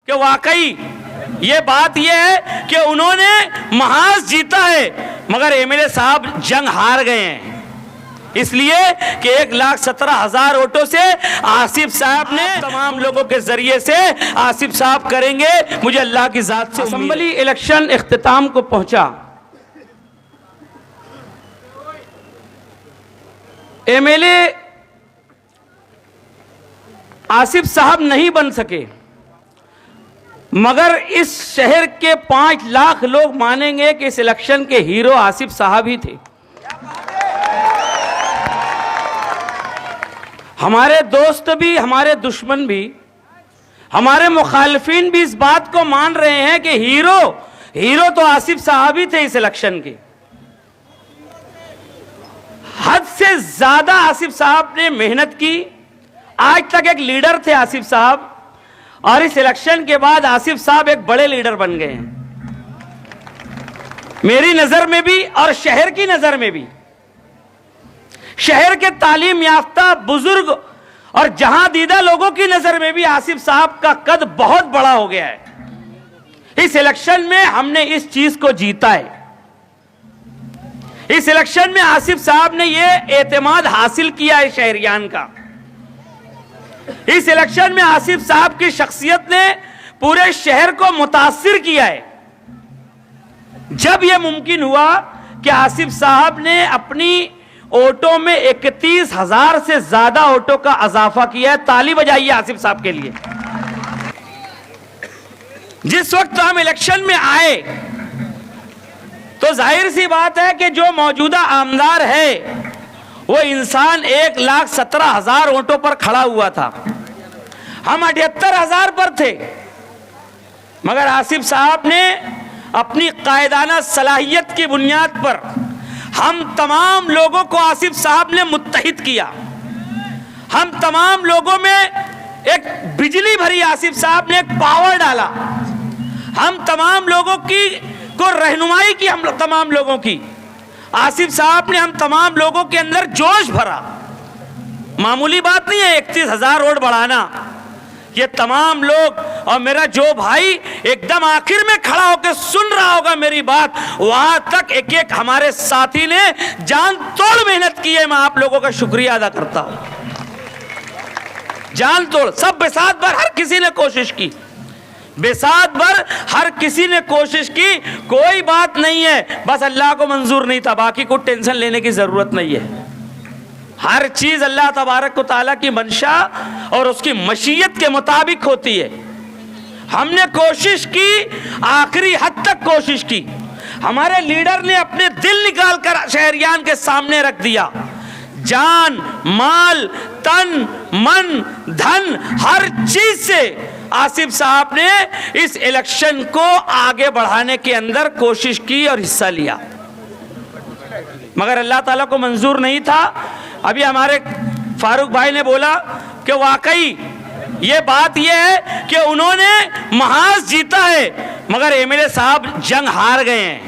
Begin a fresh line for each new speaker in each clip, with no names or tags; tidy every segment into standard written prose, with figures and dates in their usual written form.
कि वाकई ये बात ये है कि उन्होंने महाज जीता है, मगर एमएलए साहब जंग हार गए हैं, इसलिए कि 1,17,000 वोटों से आसिफ साहब ने तमाम लोगों के जरिए से आसिफ साहब करेंगे, मुझे अल्लाह की जात से। असेंबली इलेक्शन इख्तिताम को पहुंचा, एमएलए आसिफ साहब नहीं बन सके, मगर इस शहर के 5 लाख लोग मानेंगे कि इस इलेक्शन के हीरो आसिफ साहब ही थे। हमारे दोस्त भी, हमारे दुश्मन भी, हमारे मुखालिफिन भी इस बात को मान रहे हैं कि हीरो तो आसिफ साहब ही थे इस इलेक्शन के। हद से ज्यादा आसिफ साहब ने मेहनत की, आज तक एक लीडर थे आसिफ साहब, और इस इलेक्शन के बाद आसिफ साहब एक बड़े लीडर बन गए हैं, मेरी नजर में भी और शहर की नजर में भी। शहर के तालीम याफ्ता बुजुर्ग और जहां दीदा लोगों की नजर में भी आसिफ साहब का कद बहुत बड़ा हो गया है। इस इलेक्शन में हमने इस चीज को जीता है। इस इलेक्शन में आसिफ साहब ने यह एतमाद हासिल किया है शहरियान का। इस इलेक्शन में आसिफ साहब की शख्सियत ने पूरे शहर को मुतासिर किया है। जब यह मुमकिन हुआ कि आसिफ साहब ने अपनी वोटों में 31,000 से ज्यादा वोटों का इजाफा किया है, ताली बजाइए आसिफ साहब के लिए। जिस वक्त हम इलेक्शन में आए तो जाहिर सी बात है कि जो मौजूदा आमदार है वो इंसान 1,17,000 वोटों पर खड़ा हुआ था, हम 78,000 पर थे, मगर आसिफ साहब ने अपनी कायदाना सलाहियत की बुनियाद पर हम तमाम लोगों को आसिफ साहब ने मुत्तहिद किया। हम तमाम लोगों में एक बिजली भरी, आसिफ साहब ने एक पावर डाला। हम तमाम लोगों को रहनुमाई की, हम तमाम लोगों की। आसिफ साहब ने हम तमाम लोगों के अंदर जोश भरा। मामूली बात नहीं है 31,000 वोट बढ़ाना। ये तमाम लोग और मेरा जो भाई एकदम आखिर में खड़ा होकर सुन रहा होगा मेरी बात, वहां तक एक एक हमारे साथी ने जान तोड़ मेहनत की है। मैं आप लोगों का शुक्रिया अदा करता हूं। जान तोड़, सब बेसात भर हर किसी ने कोशिश की, बेसात भर हर किसी ने कोशिश की। कोई बात नहीं है, बस अल्लाह को मंजूर नहीं था, बाकी कोई टेंशन लेने की जरूरत नहीं है। हर चीज अल्लाह तबारक व तआला की मंशा और उसकी मशीयत के मुताबिक होती है। हमने कोशिश की, आखिरी हद तक कोशिश की। हमारे लीडर ने अपने दिल निकाल कर शहरियान के सामने रख दिया। जान, माल, तन, मन, धन, हर चीज से आसिफ साहब ने इस इलेक्शन को आगे बढ़ाने के अंदर कोशिश की और हिस्सा लिया, मगर अल्लाह ताला को मंजूर नहीं था। अभी हमारे फारूक भाई ने बोला कि वाकई ये बात ये है कि उन्होंने महाज जीता है, मगर एमएलए साहब जंग हार गए हैं,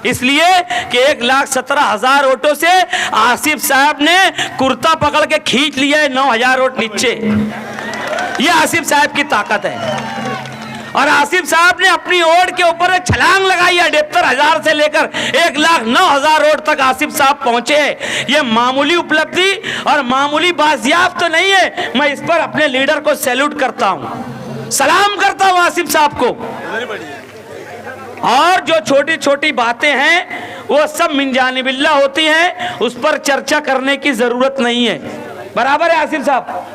इसलिए कि 1,17,000 वोटों से आसिफ साहब ने कुर्ता पकड़ के खींच लिया है 9,000 वोट नीचे। ये आसिफ साहब की ताकत है। और आसिफ साहब ने अपनी वोट के ऊपर एक छलांग लगाई है। 78,000 से लेकर 1,09,000 वोट तक आसिफ साहब पहुंचे। ये मामूली उपलब्धि और मामूली बाजियाब तो नहीं है। मैं इस पर अपने लीडर को सैल्यूट करता हूं, सलाम करता हूं आसिफ साहब को। और जो छोटी छोटी बातें हैं वो सब मिन जानिबिल्लाह होती हैं, उस पर चर्चा करने की जरूरत नहीं है। बराबर है आसिफ साहब,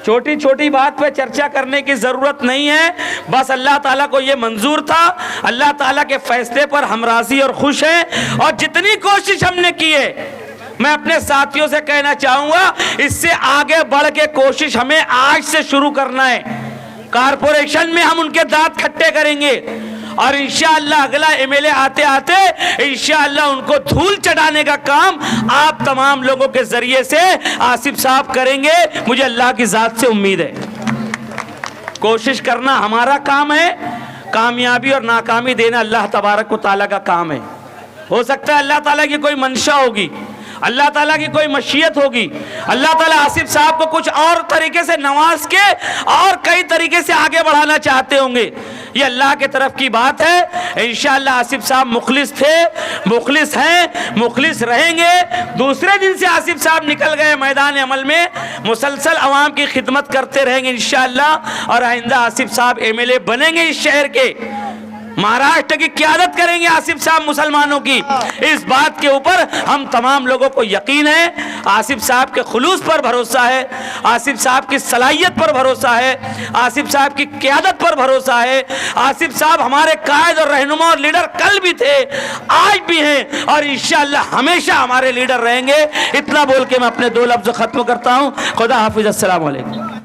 छोटी छोटी बात पे चर्चा करने की जरूरत नहीं है। बस अल्लाह ताला को ये मंजूर था, अल्लाह ताला के फैसले पर हम राजी और खुश हैं। और जितनी कोशिश हमने की है, मैं अपने साथियों से कहना चाहूंगा, इससे आगे बढ़ के कोशिश हमें आज से शुरू करना है। कारपोरेशन में हम उनके दांत खट्टे करेंगे और इंशाअल्लाह अगला एमएलए आते आते इंशाअल्लाह उनको धूल चढ़ाने का काम आप तमाम लोगों के जरिए से आसिफ साहब करेंगे, मुझे अल्लाह की जात से उम्मीद है। कोशिश करना हमारा काम है, कामयाबी और नाकामी देना अल्लाह तबारक व तआला का काम है। हो सकता है अल्लाह ताला की कोई मंशा होगी अल्लाह ताला की कोई मशीयत होगी, अल्लाह ताला आसिफ साहब को कुछ और तरीके से नवाज के और कई तरीके से आगे बढ़ाना चाहते होंगे। ये अल्लाह के तरफ की बात है। इंशाअल्लाह आसिफ साहब मुखलिस थे, मुखलिस हैं, मुखलिस रहेंगे। दूसरे दिन से आसिफ साहब निकल गए मैदान अमल में, मुसलसल अवाम की खिदमत करते रहेंगे इंशाअल्लाह। और आइंदा आसिफ साहब एमएलए बनेंगे इस शहर के, महाराष्ट्र की क़यादत करेंगे आसिफ साहब मुसलमानों की। इस बात के ऊपर हम तमाम लोगों को यकीन है। आसिफ साहब के खुलूस पर भरोसा है, आसिफ साहब की सलाहियत पर भरोसा है, आसिफ साहब की क़यादत पर भरोसा है। आसिफ साहब हमारे कायद और रहनुमा और लीडर कल भी थे, आज भी हैं और इंशाअल्लाह हमेशा हमारे लीडर रहेंगे। इतना बोल के मैं अपने 2 लफ्ज़ ख़त्म करता हूँ। खुदा हाफिज़, अस्सलाम वालेकुम।